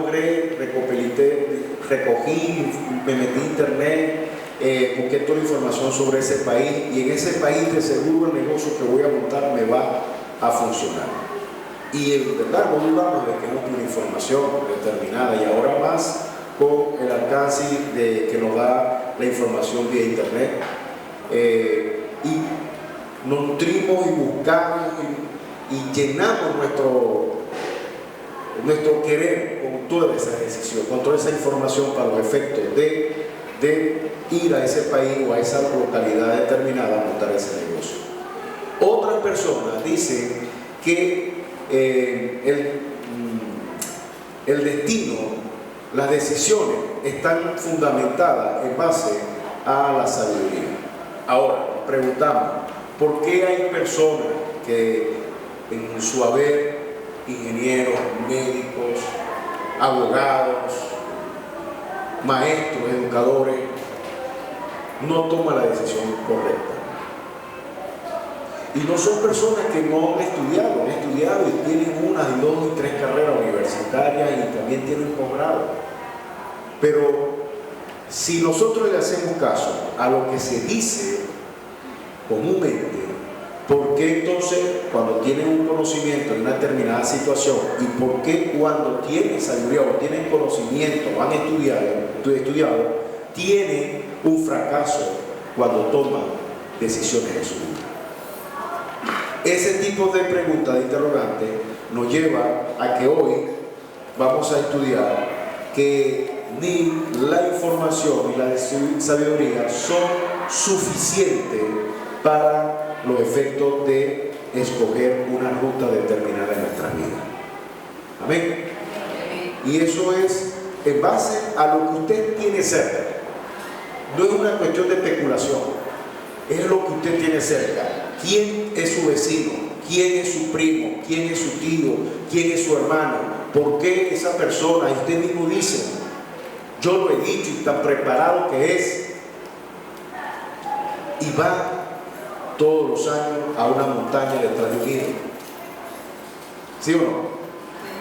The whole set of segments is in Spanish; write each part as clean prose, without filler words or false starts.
logré, recogí, me metí en internet, busqué toda la información sobre ese país, y en ese país de seguro el negocio que voy a montar me va a funcionar. Y en verdad no dudamos de que no tiene información determinada, y ahora más con el alcance que nos da la información vía internet. Y nos nutrimos y buscamos y llenamos nuestro querer con toda esa decisión, con toda esa información para los efectos de ir a ese país o a esa localidad determinada a montar ese negocio. Otras personas dicen que el destino, las decisiones están fundamentadas en base a la sabiduría. Ahora, nos preguntamos, ¿por qué hay personas que en su haber, ingenieros, médicos, abogados, maestros, educadores, no toman la decisión correcta? Y no son personas que no han estudiado y tienen 1, 2 y 3 carreras universitarias y también tienen posgrado. Pero si nosotros le hacemos caso a lo que se dice comúnmente, ¿por qué entonces cuando tienen un conocimiento en una determinada situación, y por qué cuando tienen sabiduría o tienen conocimiento, han estudiado, tienen un fracaso cuando toman decisiones en su vida? Ese tipo de preguntas, de interrogantes, nos lleva a que hoy vamos a estudiar que ni la información ni la sabiduría son suficientes para los efectos de escoger una ruta determinada en nuestra vida. Amén. Y eso es en base a lo que usted tiene cerca. No es una cuestión de especulación, es lo que usted tiene cerca. ¿Quién es su vecino? ¿Quién es su primo? ¿Quién es su tío? ¿Quién es su hermano? ¿Por qué esa persona? Y usted mismo dice, yo lo he dicho, y tan preparado que es, y va todos los años a una montaña detrás de un ídolo. ¿Sí o no?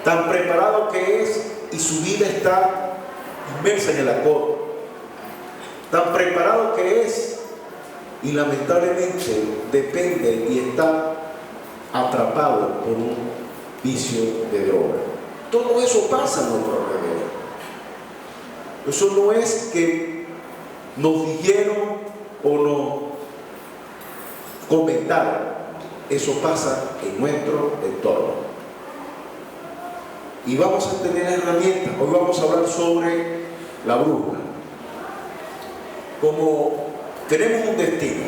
Tan preparado que es, y su vida está inmersa en el acoso. Tan preparado que es, y lamentablemente depende y está atrapado por un vicio de droga. Todo eso pasa a nuestro alrededor. Eso no es que nos dijeron o nos comentaron, eso pasa en nuestro entorno. Y vamos a tener herramientas. Hoy vamos a hablar sobre la brújula. Como tenemos un destino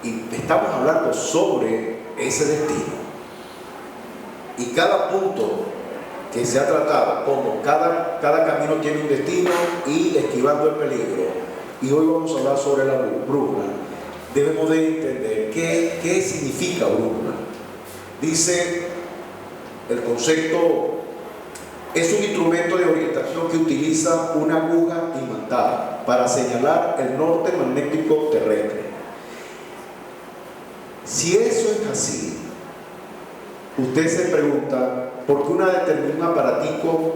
y estamos hablando sobre ese destino, y cada punto que se ha tratado, como cada camino tiene un destino y esquivando el peligro, y hoy vamos a hablar sobre la brújula, debemos de entender qué significa brújula. Dice el concepto: es un instrumento de orientación que utiliza una aguja imantada para señalar el norte magnético terrestre. Si eso es así, usted se pregunta por qué un aparatico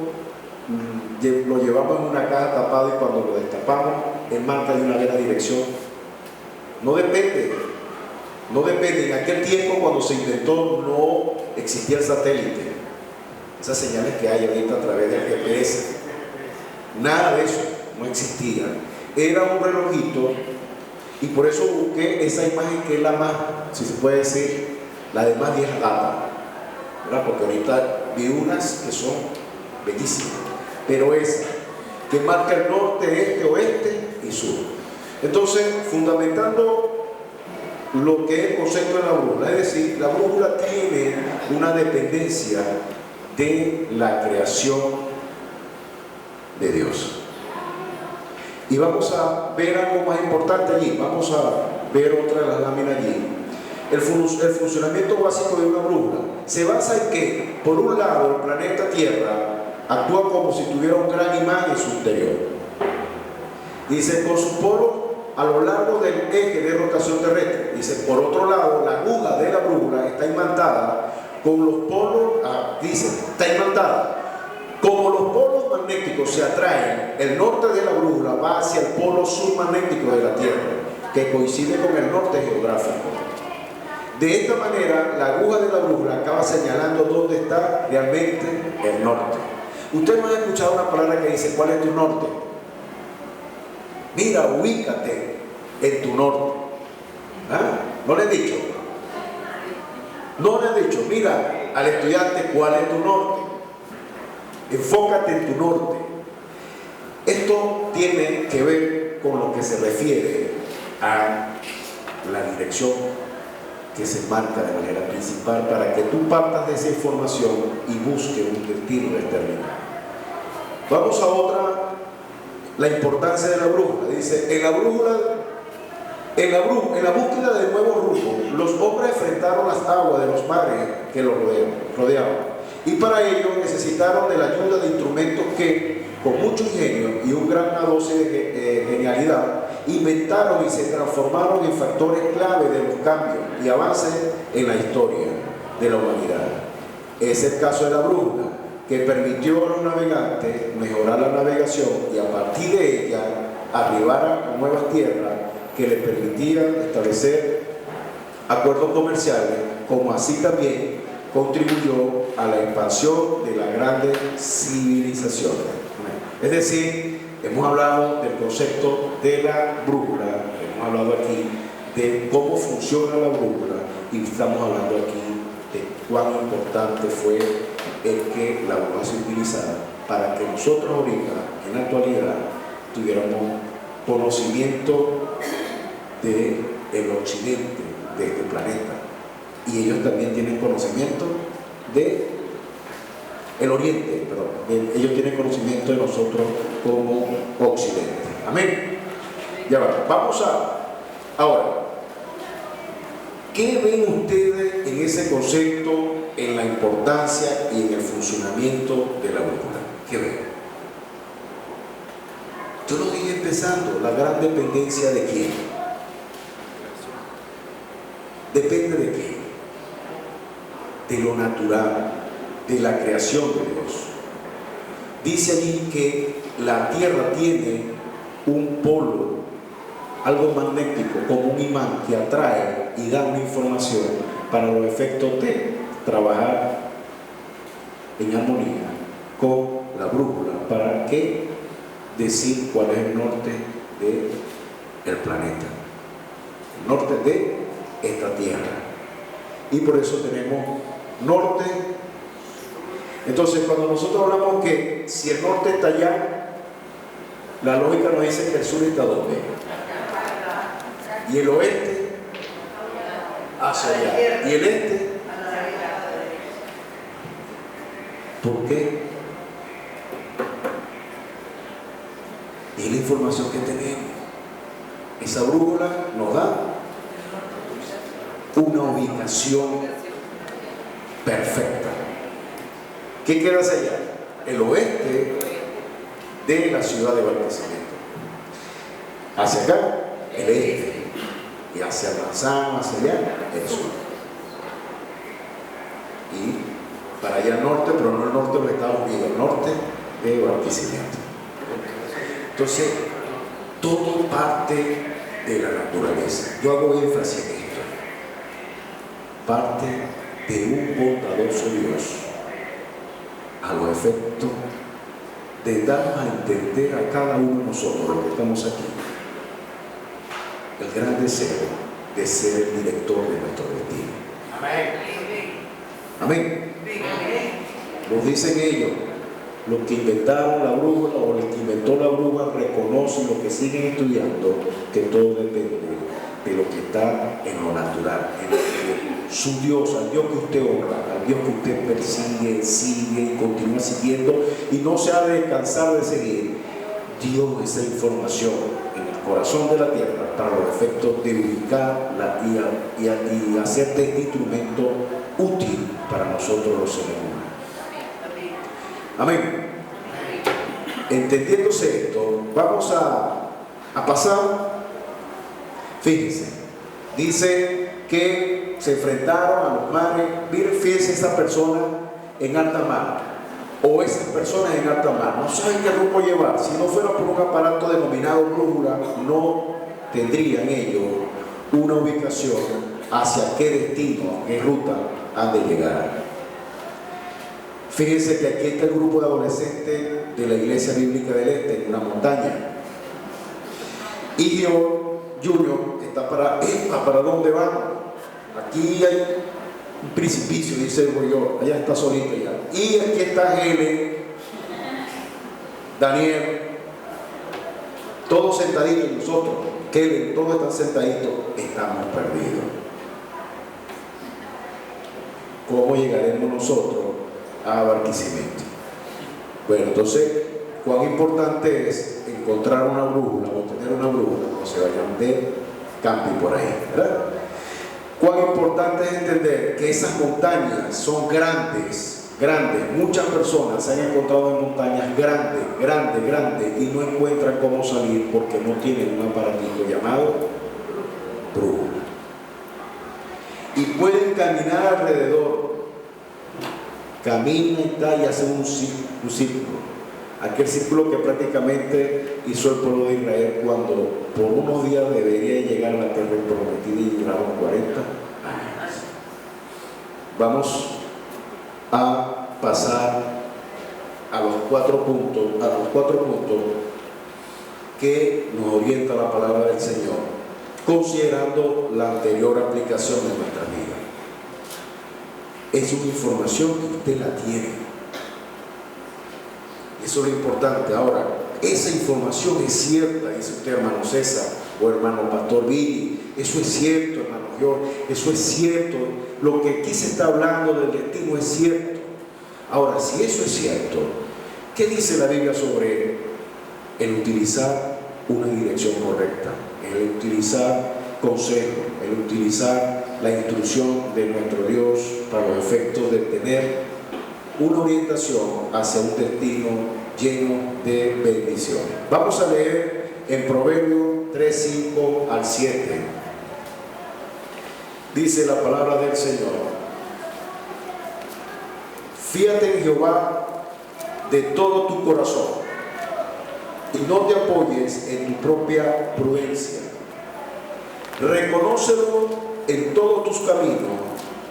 lo llevamos en una caja tapado y cuando lo destapamos él marca de una vez la dirección. No depende. En aquel tiempo, cuando se inventó, no existía el satélite, esas señales que hay ahorita a través del GPS, nada de eso no existía. Era un relojito, y por eso busqué esa imagen que es la más, si se puede decir, la de más vieja data, ¿verdad? Porque ahorita vi unas que son bellísimas, pero esa que marca el norte, este, oeste y sur. Entonces, fundamentando lo que es el concepto de la brújula, es decir, la brújula tiene una dependencia de la creación de Dios. Y vamos a ver algo más importante allí. Vamos a ver otra de las láminas allí. El funcionamiento básico de una brújula se basa en que, por un lado, el planeta Tierra actúa como si tuviera un gran imán en su interior. Dice, por su polo a lo largo del eje de rotación terrestre. Dice, por otro lado, la aguja de la brújula está imantada con los polos, dice, está imantada como los magnéticos se atraen, el norte de la brújula va hacia el polo submagnético de la Tierra, que coincide con el norte geográfico. De esta manera, la aguja de la brújula acaba señalando dónde está realmente el norte. Usted no ha escuchado una palabra que dice, ¿cuál es tu norte? Mira, ubícate en tu norte. ¿Ah? ¿No le he dicho? No le he dicho, mira al estudiante, ¿cuál es tu norte? Enfócate en tu norte. Esto tiene que ver con lo que se refiere a la dirección que se marca de manera principal para que tú partas de esa información y busques un destino determinado. Vamos a otra, la importancia de la brújula. Dice, en la búsqueda de nuevos rumbos, los hombres enfrentaron las aguas de los mares que los rodeaban. Y para ello necesitaron de la ayuda de instrumentos que, con mucho ingenio y una gran dosis de genialidad, inventaron y se transformaron en factores clave de los cambios y avances en la historia de la humanidad. Es el caso de la brújula, que permitió a los navegantes mejorar la navegación y a partir de ella arribar a nuevas tierras que les permitían establecer acuerdos comerciales, como así también contribuyó a la expansión de las grandes civilizaciones. Es decir, hemos hablado del concepto de la brújula, hemos hablado aquí de cómo funciona la brújula y estamos hablando aquí de cuán importante fue el que la brújula se utilizara para que nosotros ahorita, en la actualidad, tuviéramos conocimiento del occidente de este planeta. Y ellos también tienen conocimiento de el oriente, perdón. Ellos tienen conocimiento de nosotros como occidente. Amén. Ya va. Vamos ahora. ¿Qué ven ustedes en ese concepto, en la importancia y en el funcionamiento de la brújula? ¿Qué ven? Yo lo dije empezando, la gran dependencia de quién. Depende de quién. De lo natural, de la creación de Dios. Dice allí que la tierra tiene un polo, algo magnético, como un imán que atrae y da una información para los efectos de trabajar en armonía con la brújula. ¿Para qué decir cuál es el norte del planeta? El norte de esta tierra. Y por eso tenemos norte. Entonces, cuando nosotros hablamos que si el norte está allá, la lógica nos dice que el sur está ¿dónde? Y el oeste hacia allá. Y el este. ¿Por qué? Y es la información que tenemos. Esa brújula nos da una ubicación perfecta. ¿Qué queda hacia allá? El oeste de la ciudad de Barquisimeto. Hacia acá, el este. Y hacia Manzano, hacia allá, el sur. Y para allá al norte, pero no el norte de los Estados Unidos, el norte de Barquisimeto. Entonces, todo parte de la naturaleza. Yo hago énfasis en esto. Parte de un bondadoso Dios a los efectos de darnos a entender a cada uno de nosotros, los que estamos aquí, el gran deseo de ser el director de nuestro destino. Amén. Amén. Nos dicen ellos, los que inventaron la brújula o el que inventó la brújula reconocen, los que siguen estudiando, que todo depende de lo que está en lo natural, en lo que su Dios, al Dios que usted honra, al Dios que usted persigue, sigue y continúa siguiendo y no se ha de cansar de seguir. Dios esa información en el corazón de la tierra para los efectos de ubicarla y hacerte este instrumento útil para nosotros los seres humanos. Amén. Entendiéndose esto, vamos a pasar. Fíjense, dice que se enfrentaron a los mares. Miren, fíjense esa persona en alta mar. o esas personas en alta mar no saben qué rumbo llevar, si no fuera por un aparato denominado brújula, no tendrían ellos una ubicación hacia qué destino, qué ruta han de llegar. Fíjense que aquí está el grupo de adolescentes de la Iglesia Bíblica del Este, en una montaña. Y Gideon Junior está ¿para dónde vamos? Aquí hay un precipicio, dice el Boyor, allá está solito ya. Y aquí está Helen, Daniel, todos sentaditos, nosotros, Helen, todos están sentaditos, estamos perdidos. ¿Cómo llegaremos nosotros a Barquisimeto? Bueno, entonces, cuán importante es encontrar una brújula o tener una brújula cuando se vayan de camping por ahí, ¿verdad? Cuán importante es entender que esas montañas son grandes, grandes. Muchas personas se han encontrado en montañas grandes, grandes, grandes y no encuentran cómo salir porque no tienen un aparatito llamado brújula. Y pueden caminar alrededor. Camina y hace un círculo. Aquel círculo que prácticamente hizo el pueblo de Israel cuando por unos días debería llegar a la tierra prometida y duraron 40 años. Vamos a pasar a los cuatro puntos que nos orienta la palabra del Señor, considerando la anterior aplicación de nuestra vida. Es una información que usted la tiene. Eso es lo importante. Ahora, esa información es cierta, dice usted, hermano César, o hermano Pastor Billy. Eso es cierto, hermano George, eso es cierto. Lo que aquí se está hablando del destino es cierto. Ahora, si eso es cierto, ¿qué dice la Biblia sobre el utilizar una dirección correcta? El utilizar consejo, el utilizar la instrucción de nuestro Dios para los efectos de tener una orientación hacia un destino lleno de bendiciones. Vamos a leer en Proverbios 3, 5 al 7. Dice la palabra del Señor: fíate en Jehová de todo tu corazón y no te apoyes en tu propia prudencia. Reconócelo en todos tus caminos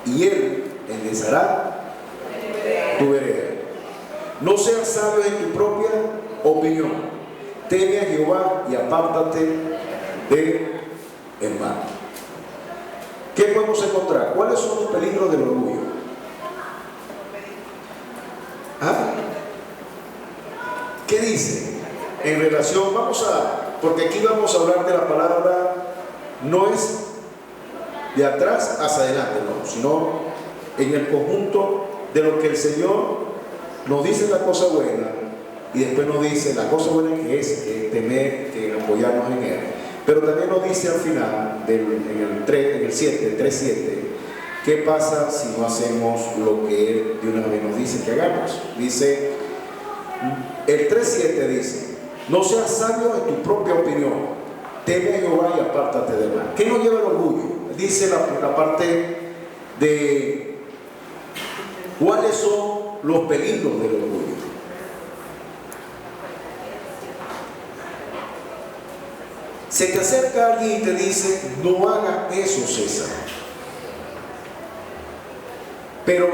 y Él enderezará tu vereda. No seas sabio en tu propia opinión. Teme a Jehová y apártate del mal. ¿Qué podemos encontrar? ¿Cuáles son los peligros del orgullo? ¿Ah? ¿Qué dice? En relación, porque aquí vamos a hablar de la palabra, no es de atrás hacia adelante, no, sino en el conjunto de lo que el Señor nos dice la cosa buena y después nos dice la cosa buena que es temer, que apoyarnos en Él. Pero también nos dice al final, en el 7, ¿qué pasa si no hacemos lo que Él de una vez nos dice que hagamos? Dice, el 3.7 dice, no seas sabio en tu propia opinión, teme a Jehová y apártate del mal. ¿Qué nos lleva el orgullo? Dice la parte de cuáles son los peligros del orgullo. Se te acerca alguien y te dice, no hagas eso, César. Pero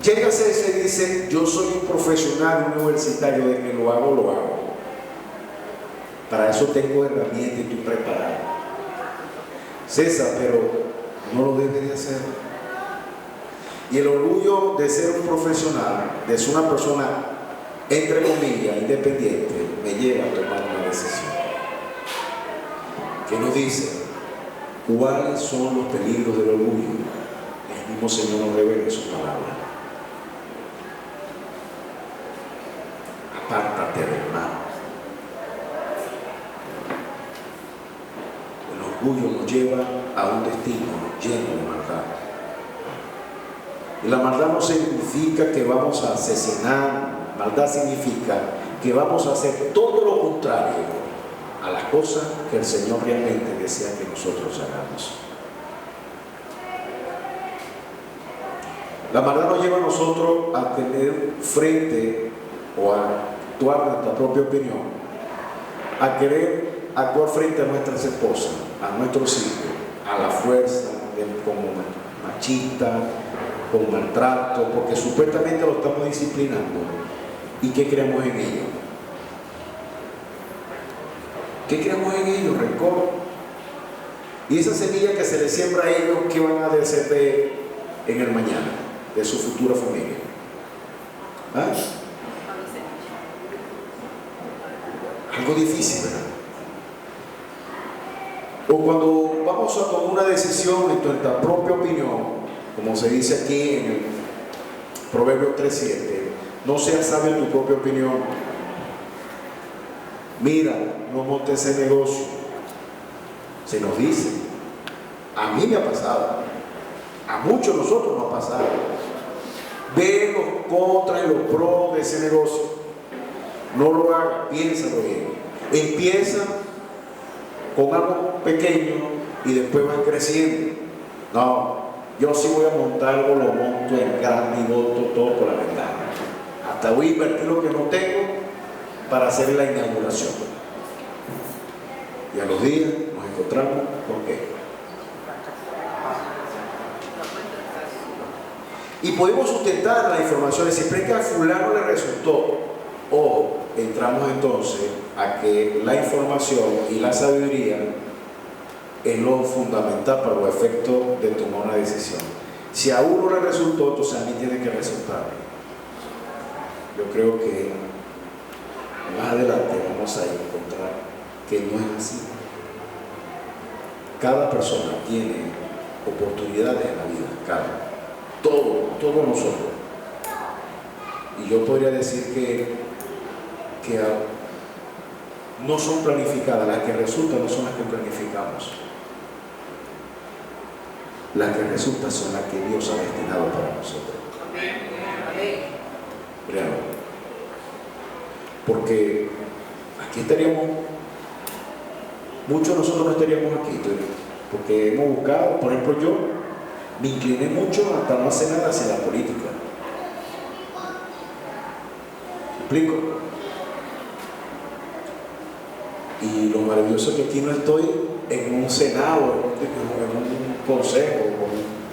llega César y dice, yo soy un profesional universitario, de que lo hago. Para eso tengo herramientas y estoy preparado. César, pero no lo debe de hacer. Y el orgullo de ser un profesional, de ser una persona, entre comillas, independiente, me lleva a tomar una decisión. ¿Qué nos dice? ¿Cuáles son los peligros del orgullo? El mismo Señor nos revela en su palabra. Apártate del mal. El orgullo nos lleva a un destino lleno de maldad. Y la maldad no significa que vamos a asesinar, maldad significa que vamos a hacer todo lo contrario a las cosas que el Señor realmente desea que nosotros hagamos. La maldad nos lleva a nosotros a tener frente o a actuar nuestra propia opinión, a querer actuar frente a nuestras esposas, a nuestros hijos, a la fuerza, como machista, con maltrato, porque supuestamente lo estamos disciplinando. ¿Y qué creamos en ello? ¿Qué creamos en ellos? Rencor. Y esa semilla que se les siembra a ellos, ¿qué van a hacer en el mañana? De su futura familia. ¿Ah? Algo difícil, ¿verdad? O cuando vamos a tomar una decisión en nuestra propia opinión, como se dice aquí en el Proverbios 3:7, no seas sabio en tu propia opinión. Mira, no montes ese negocio. Se nos dice. A mí me ha pasado. A muchos de nosotros nos ha pasado. Ve los contras y los pros de ese negocio. No lo hagas, piénsalo bien. Empieza con algo pequeño y después van creciendo. No, yo sí voy a montar algo, lo monto en grande y boto todo por la ventana. Hasta voy a invertir lo que no tengo para hacer la inauguración. Y a los días nos encontramos con qué. Y podemos sustentar las informaciones, siempre que a fulano le resultó. O entramos entonces a que la información y la sabiduría es lo fundamental para los efectos de tomar una decisión. Si a uno le resultó, entonces a mí tiene que resultar. Yo creo que más adelante vamos a encontrar que no es así. Cada persona tiene oportunidades en la vida, todos nosotros. Y yo podría decir que no son planificadas, las que resultan no son las que planificamos. Las que resultan son las que Dios ha destinado para nosotros. Créanlo. Porque aquí estaríamos, muchos de nosotros no estaríamos aquí, porque hemos buscado, por ejemplo yo, me incliné mucho hasta no hacer nada hacia la política. ¿Me explico? Y lo maravilloso es que aquí no estoy en un senado, en un consejo,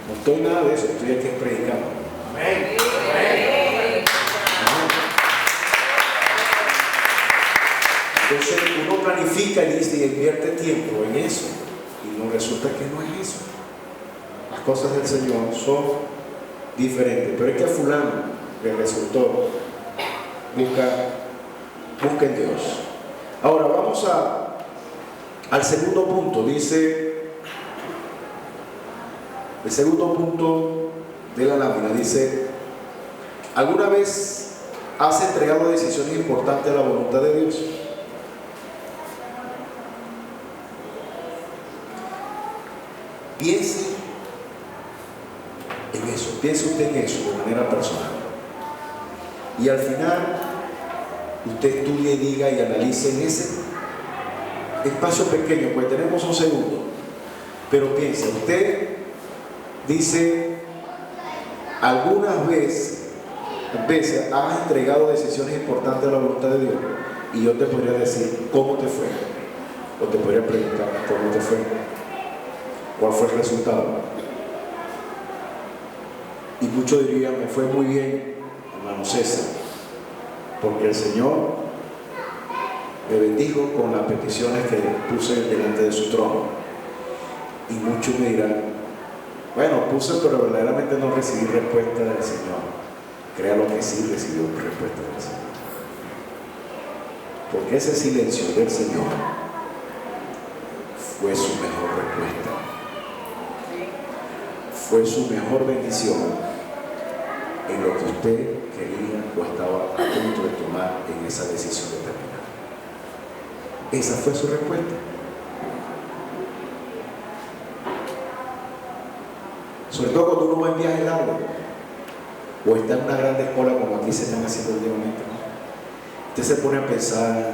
no estoy nada de eso, estoy aquí predicando. Amén. Amén. Entonces uno planifica y dice y invierte tiempo en eso, y no resulta que no es eso. Las cosas del Señor son diferentes, pero es que a fulano le resultó. Busca en Dios. Ahora vamos al segundo punto. Dice, el segundo punto de la lámina dice: ¿alguna vez has entregado decisiones importantes a la voluntad de Dios? Piense en eso, piense usted en eso de manera personal. Y al final, usted estudie, diga y analice en ese espacio pequeño, pues tenemos un segundo. Pero piense, usted dice, algunas veces has entregado decisiones importantes a la voluntad de Dios. Y yo te podría decir, ¿cómo te fue? O te podría preguntar, ¿cómo te fue? ¿Cuál fue el resultado? Y muchos dirían, me fue muy bien, hermano César, porque el Señor me bendijo con las peticiones que puse delante de su trono. Y muchos me dirán, bueno, puse, pero verdaderamente no recibí respuesta del Señor. Créalo que sí recibió respuesta del Señor. Porque ese silencio del Señor fue su mejor respuesta. Fue su mejor bendición en lo que usted quería o estaba a punto de tomar en esa decisión determinada. Esa fue su respuesta. Sobre todo cuando uno va en viaje largo o está en una gran escuela como aquí se están haciendo últimamente, ¿no? Usted se pone a pensar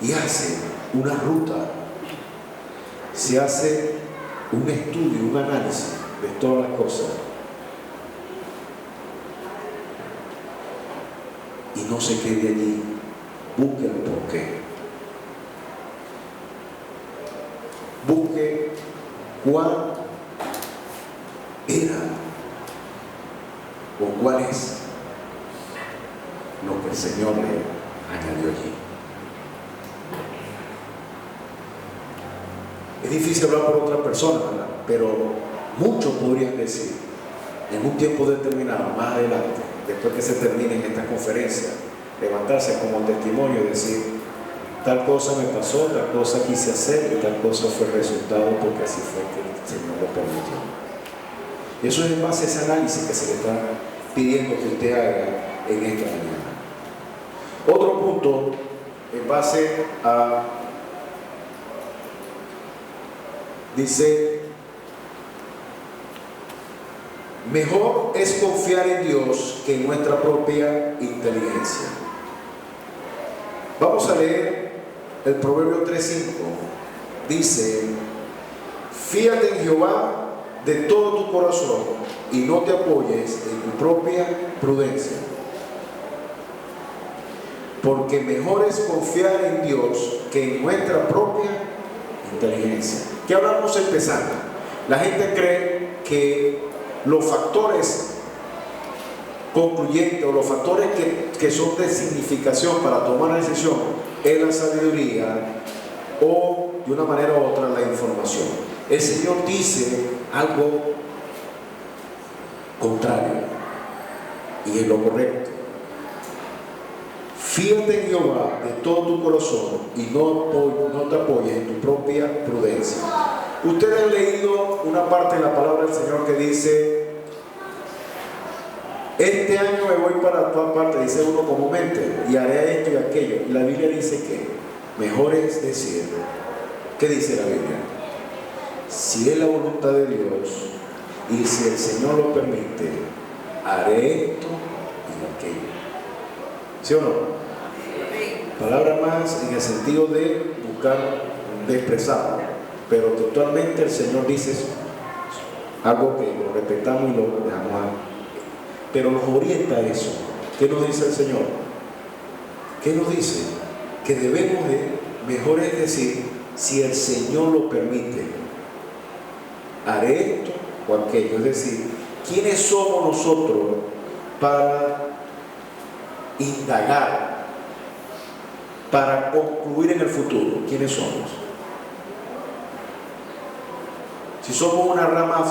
y hace una ruta, se hace un estudio, un análisis de todas las cosas. y no se quede allí. Busque el porqué. Busque cuál era o cuál es lo que el Señor le añadió allí. Es difícil hablar por otra persona, ¿verdad? Pero muchos podrían decir, en un tiempo determinado, más adelante, después que se terminen estas conferencias, levantarse como testimonio y decir, tal cosa me pasó, tal cosa quise hacer y tal cosa fue el resultado porque así fue que el Señor lo permitió. Y eso es en base a ese análisis que se le está pidiendo que usted haga en esta mañana. Otro punto, en base a, dice, mejor es confiar en Dios que en nuestra propia inteligencia. Vamos a leer el Proverbio 3:5. Dice, fíate en Jehová de todo tu corazón y no te apoyes en tu propia prudencia. Porque mejor es confiar en Dios que en nuestra propia inteligencia. ¿Qué hablamos empezando? La gente cree que los factores concluyentes o los factores que son de significación para tomar la decisión es la sabiduría o de una manera u otra la información. El Señor dice algo contrario y es lo correcto. Fíjate en Jehová de todo tu corazón y no te apoyes en tu propia prudencia. Ustedes han leído una parte de la palabra del Señor que dice, este año me voy para toda parte, dice uno comúnmente, y haré esto y aquello. Y la Biblia dice que mejor es decir, ¿qué dice la Biblia? Si es la voluntad de Dios y si el Señor lo permite, haré esto y aquello. ¿Sí o no? Palabra más en el sentido de buscar, de expresarlo, pero totalmente el Señor dice eso, algo que lo respetamos y lo dejamos ahí, pero nos orienta a eso. ¿Qué nos dice el Señor? ¿Qué nos dice? Que debemos de, mejor es decir, si el Señor lo permite, haré esto o aquello. Es decir, ¿quiénes somos nosotros para indagar, para concluir en el futuro? ¿Quiénes somos? Si somos una rama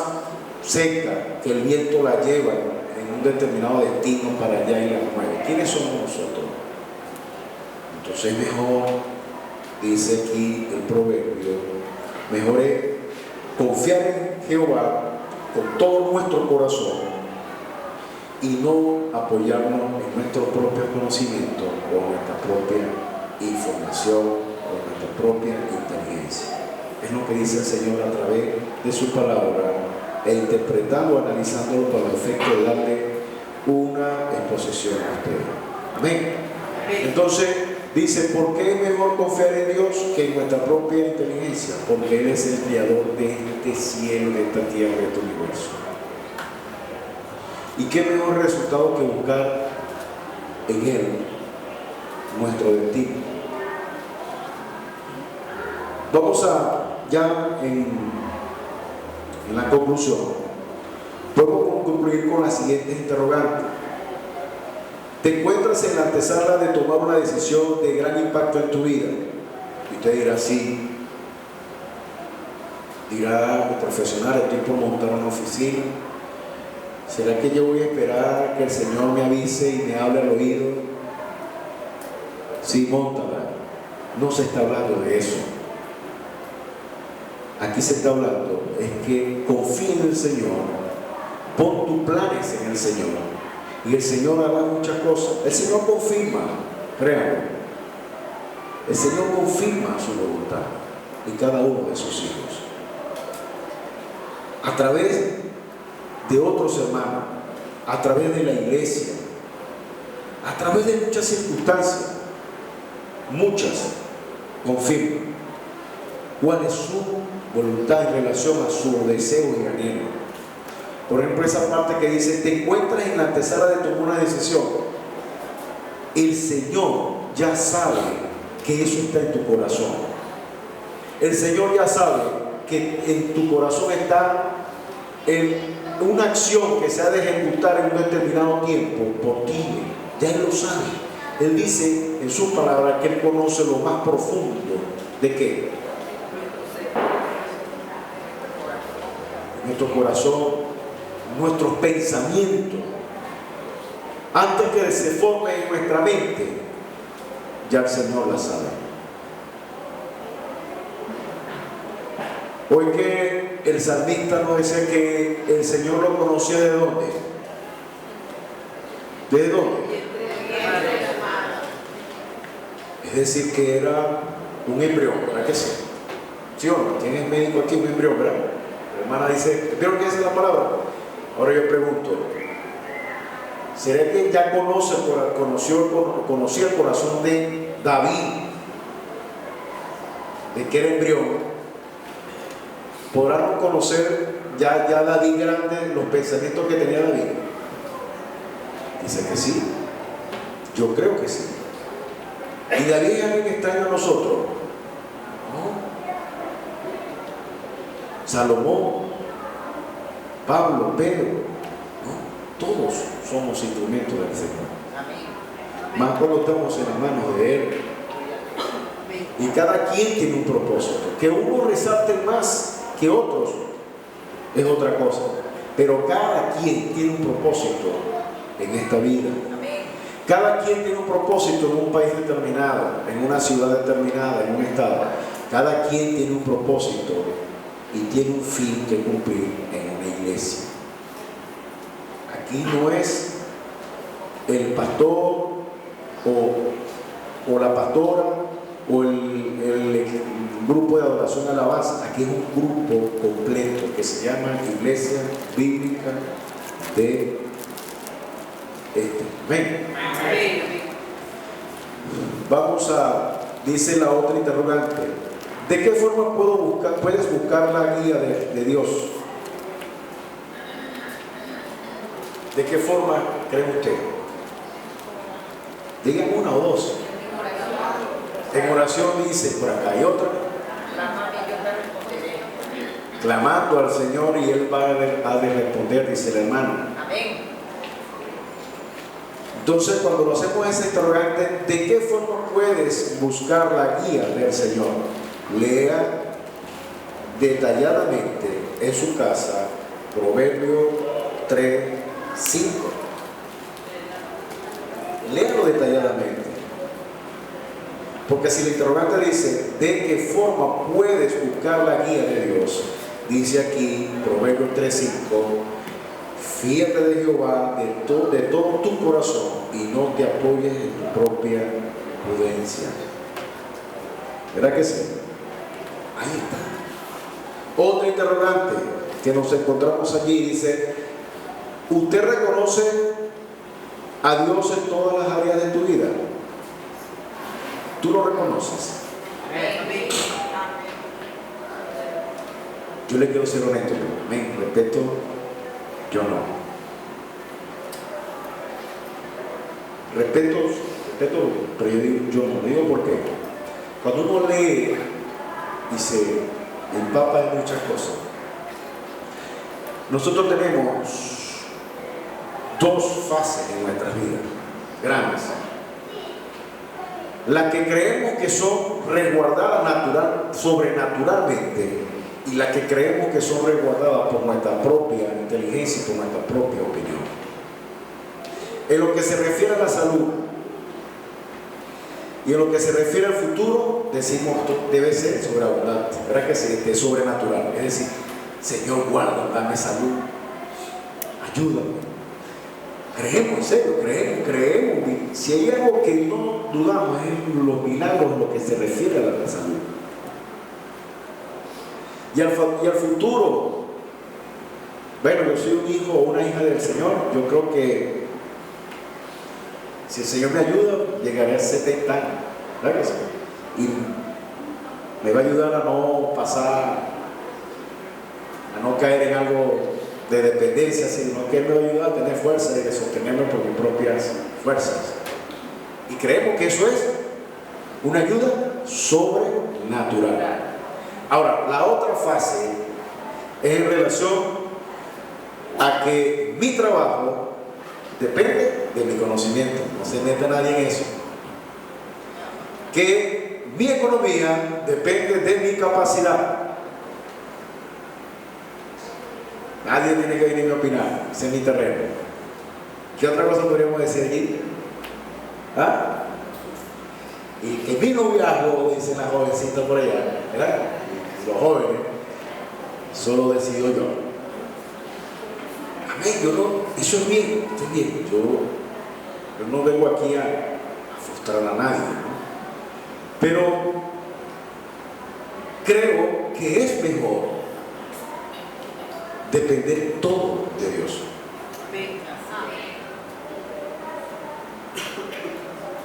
seca que el viento la lleva en un determinado destino para allá y la mueve, ¿quiénes somos nosotros? Entonces mejor, dice aquí el proverbio, mejor es confiar en Jehová con todo nuestro corazón y no apoyarnos en nuestro propio conocimiento o nuestra propia información o nuestra propia inteligencia. Es lo que dice el Señor a través de su palabra e interpretando, analizándolo para el efecto de darle una exposición a ustedes. Amén. Entonces dice, ¿por qué es mejor confiar en Dios que en nuestra propia inteligencia? Porque Él es el creador de este cielo, de esta tierra, de este universo. ¿Y qué mejor resultado que buscar en Él nuestro destino? Vamos a, ya en la conclusión, podemos concluir con la siguiente interrogante. Te encuentras en la antesala de tomar una decisión de gran impacto en tu vida. Y usted dirá, sí. Dirá, el profesional, estoy por montar una oficina. ¿Será que yo voy a esperar que el Señor me avise y me hable al oído? Sí, móntala. No se está hablando de eso. Aquí se está hablando es que confíe en el Señor, pon tus planes en el Señor y el Señor hará muchas cosas. El Señor confirma, créanlo, el Señor confirma su voluntad en cada uno de sus hijos a través de otros hermanos, a través de la iglesia, a través de muchas circunstancias, muchas confirman cuál es su voluntad en relación a su deseo y anhelo. Por ejemplo, esa parte que dice, te encuentras en la antesala de tomar una decisión. el Señor ya sabe que eso está en tu corazón. El Señor ya sabe que en tu corazón está una acción que se ha de ejecutar en un determinado tiempo por ti. Ya Él lo sabe. Él dice en su palabra que Él conoce lo más profundo de qué, nuestro corazón, nuestros pensamientos. Antes que se forme en nuestra mente, ya el Señor la sabe. Hoy que el salmista nos decía que el Señor lo conocía ¿de dónde? ¿De dónde? Es decir, que era un embrión, ¿verdad que sí? ¿Sí o no? ¿Quién es médico aquí? Un embrión, ¿verdad? La hermana dice, ¿vieron qué dice la palabra? Ahora yo pregunto, ¿será que ya conocía el corazón de David, de que era embrión? ¿Podrán conocer ya David grande los pensamientos que tenía David? Dice que sí. Yo creo que sí. ¿Y David es alguien extraño a nosotros? No. Salomón, Pablo, Pedro, no. Todos somos instrumentos del Señor. Más cuando estamos en las manos de Él. Y cada quien tiene un propósito. Que uno resalte más que otros es otra cosa, pero cada quien tiene un propósito en esta vida. Cada quien tiene un propósito en un país determinado, en una ciudad determinada, en un estado. Cada quien tiene un propósito y tiene un fin que cumplir en una iglesia. Aquí no es el pastor o la pastora o el grupo de adoración y alabanza. Aquí es un grupo completo que se llama Iglesia Bíblica de Amén. Vamos a, dice la otra interrogante, ¿de qué forma puedes buscar la guía de Dios? ¿De qué forma cree usted? Digan una o dos. En oración dice, por acá hay otra. Clamando al Señor y Él va a de responder, dice el hermano. Amén. Entonces, cuando lo hacemos esa interrogante, ¿de qué forma puedes buscar la guía del Señor? Lea detalladamente en su casa Proverbios 3:5. Léalo detalladamente. Porque si el interrogante dice, ¿de qué forma puedes buscar la guía de Dios? Dice aquí, Proverbios 3:5, fíjate de Jehová de todo tu corazón y no te apoyes en tu propia prudencia. ¿Verdad que sí? Ahí está. Otra interrogante que nos encontramos allí dice, ¿usted reconoce a Dios en todas las áreas de tu vida? ¿Tú lo reconoces? Amén. Yo le quiero ser honesto. Amén. Respeto, yo no. Respeto, pero yo digo, yo no. Digo por qué. Cuando uno lee y se empapa de muchas cosas, nosotros tenemos dos fases en nuestras vidas grandes. Las que creemos que son resguardadas sobrenaturalmente y las que creemos que son resguardadas por nuestra propia inteligencia y por nuestra propia opinión. En lo que se refiere a la salud y en lo que se refiere al futuro, decimos debe ser sobreabundante, ¿verdad que sí? Es sobrenatural. Es decir, Señor, guarda, dame salud, ayúdame. Creemos, en serio, creemos. Si hay algo que no dudamos es los milagros en lo que se refiere a la salud. Y al futuro, bueno, yo soy un hijo o una hija del Señor. Yo creo que si el Señor me ayuda, llegaré a 70 años, ¿verdad que sí? Y me va a ayudar a no pasar, a no caer en algo de dependencia, sino que Él me va a ayudar a tener fuerza y de sostenerme por mis propias fuerzas. Y creemos que eso es una ayuda sobrenatural. Ahora, la otra fase es en relación a que mi trabajo depende de mi conocimiento. No se mete nadie en eso. Que mi economía depende de mi capacidad. Nadie tiene que venir a opinar. Ese es mi terreno. ¿Qué otra cosa podríamos decir allí? ¿Ah? Y en mi noviazgo, dicen las jovencitas por allá, ¿verdad? Los jóvenes, solo decido yo. Amén, yo no, eso es bien, esto es bien. Yo no vengo aquí a frustrar a nadie, ¿no? Pero creo que es mejor depender todo de Dios.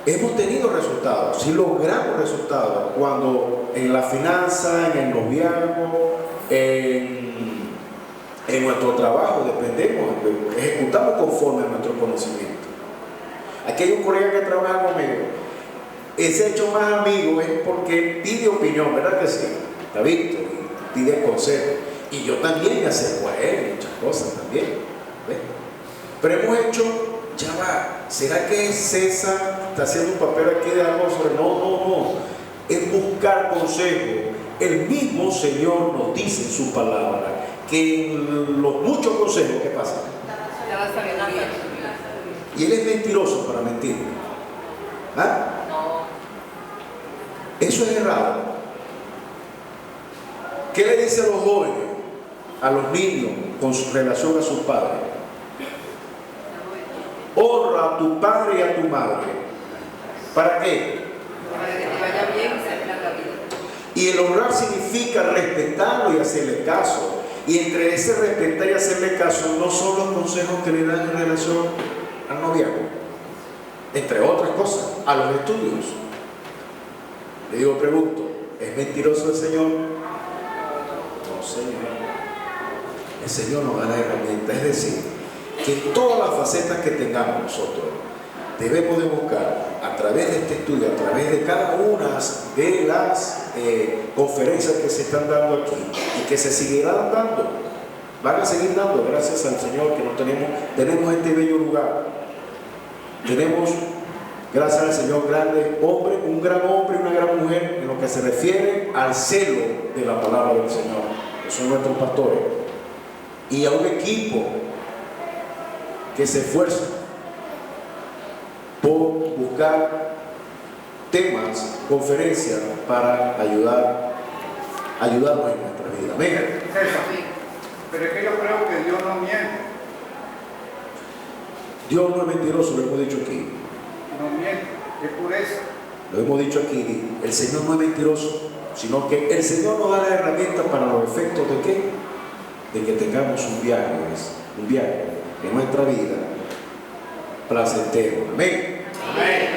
Hemos tenido resultados, sí logramos resultados cuando en la finanza, en el noviazgo, en nuestro trabajo dependemos, ejecutamos conforme a nuestro conocimiento. Aquí hay un colega que trabaja conmigo, ese hecho más amigo es porque pide opinión, ¿verdad que sí? Está visto, y pide consejo. Y yo también me acerco a él, muchas cosas también, ¿ves? Pero hemos hecho, ya va, ¿será que César está haciendo un papel aquí de algo sobre? No, es buscar consejo. El mismo Señor nos dice en su palabra que en los muchos consejos, ¿qué pasa? Y Él es mentiroso para mentir. ¿Ah? Eso es errado. ¿Qué le dice a los jóvenes, a los niños, con su relación a sus padres? Honra a tu padre y a tu madre. ¿Para qué? Para que te vaya bien y se la vida. Y el honrar significa respetarlo y hacerle caso. Y entre ese respetar y hacerle caso no son los consejos que le dan en relación al noviazgo, entre otras cosas, a los estudios. Le digo, pregunto, ¿es mentiroso el Señor? No, Señor. El Señor nos da la herramienta, es decir, que en todas las facetas que tengamos nosotros debemos de buscar a través de este estudio, a través de cada una de las conferencias que se están dando aquí y que se seguirán dando, van a seguir dando, gracias al Señor que nos tenemos este bello lugar. Tenemos, gracias al Señor, grande hombre, un gran hombre y una gran mujer en lo que se refiere al celo de la palabra del Señor, que son nuestros pastores, y a un equipo que se esfuerza por buscar temas, conferencias para ayudarnos en nuestra vida. Amén. Pero es que yo creo que Dios no miente. Dios no es mentiroso, lo hemos dicho aquí. No miente, es pureza. Lo hemos dicho aquí, el Señor no es mentiroso, sino que el Señor nos da la herramienta para los efectos de ¿qué? De que tengamos un viaje en nuestra vida placentero. Amén. Amén.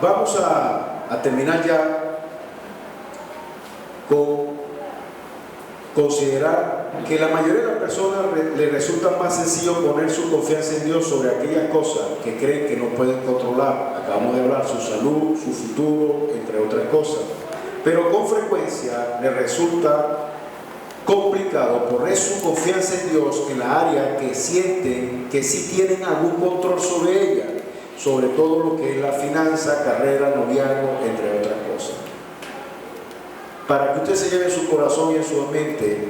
Vamos a terminar ya con considerar que la mayoría de las personas les resulta más sencillo poner su confianza en Dios sobre aquellas cosas que creen que no pueden controlar. Acabamos de hablar, su salud, su futuro, entre otras cosas. Pero con frecuencia les resulta complicado poner su confianza en Dios en la área que sienten que sí tienen algún control sobre ella, sobre todo lo que es la finanza, carrera, noviazgo, entre otras cosas. Para que usted se lleve en su corazón y en su mente,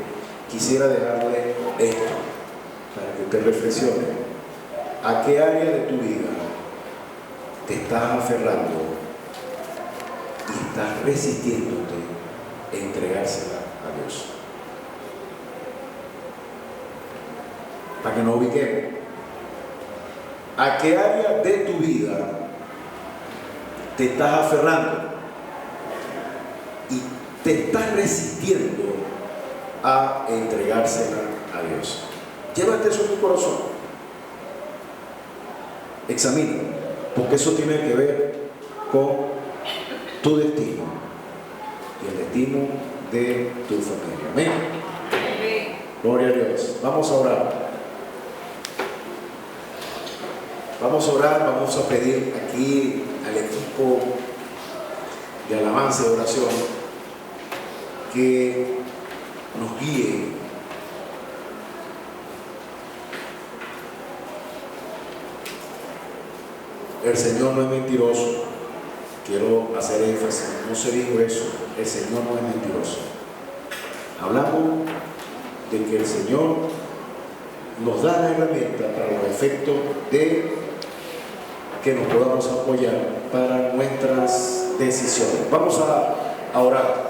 quisiera dejarle esto, para que usted reflexione. ¿A qué área de tu vida te estás aferrando y estás resistiéndote a entregársela a Dios? Para que nos ubiquemos. ¿A qué área de tu vida te estás aferrando y te estás resistiendo a entregársela a Dios? Llévate eso en tu corazón. Examina, porque eso tiene que ver con tu destino y el destino de tu familia. Amén. Gloria a Dios. Vamos a orar. Vamos a orar, vamos a pedir aquí al equipo de alabanza y de oración que nos guíe. El Señor no es mentiroso. Quiero hacer énfasis, no se dijo eso, el Señor no es mentiroso. Hablamos de que el Señor nos da la herramienta para los efectos de que nos podamos apoyar para nuestras decisiones. Vamos a orar.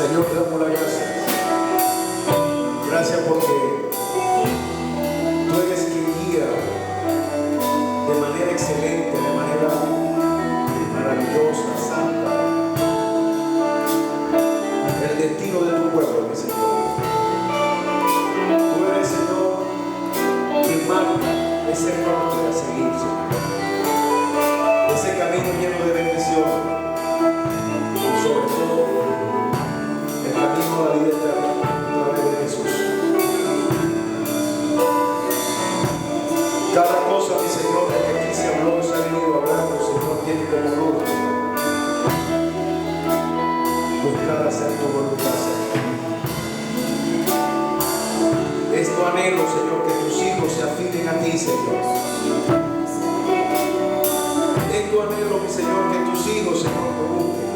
Señor, te damos las gracias. Gracias porque tú eres quien guía de manera excelente, de manera maravillosa, santa, el destino de tu pueblo, mi Señor. Tú eres, Señor, quien marca ese norte a seguir, Señor. Ese camino lleno de bendiciones y sobre todo el camino a la vida eterna a través de Jesús. Cada cosa, mi Señor, que aquí se habló, se ha venido hablando, Señor, tiene como luz buscar hacer tu voluntad, Señor. Es tu anhelo, Señor, que tus hijos se afilen a ti, Señor. Es tu anhelo, mi Señor, que tus hijos, Señor, te busquen.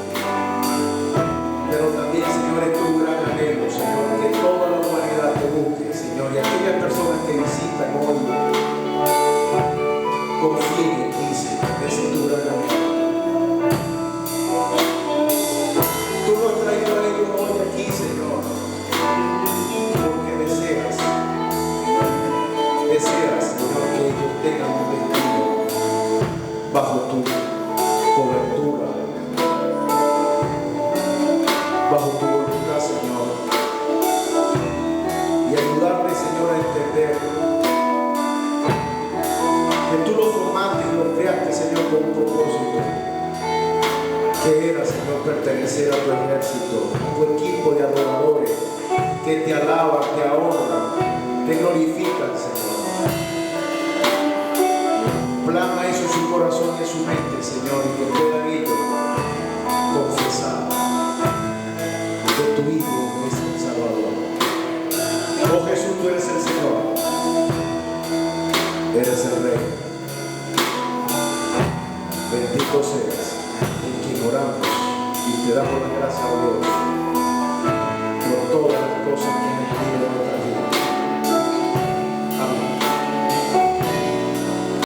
Pero también, Señor, es tu gran anhelo, Señor, que toda la humanidad te busque, Señor, y aquellas personas que visitan hoy confíen en ti, Señor. Ese es tu gran anhelo. Tú nos has traído a ellos hoy aquí, Señor, porque deseas, Señor, que ellos tengan un destino bajo tu cobertura, bajo tu voluntad, Señor, y ayudarme, Señor, a entender que tú lo formaste y lo creaste, Señor, con un propósito, que era, Señor, pertenecer a tu ejército, a tu equipo de adoradores que te alaban, te honran, te glorifican, Señor. Plasma eso en su corazón y en su mente, Señor, y que puedan ellos confesar que tu Hijo es el Salvador. Oh Jesús, tú eres el Señor, eres el Rey. Bendito seas, en quien oramos y te damos la gracia a Dios por todas las cosas que hemos tenido en nuestra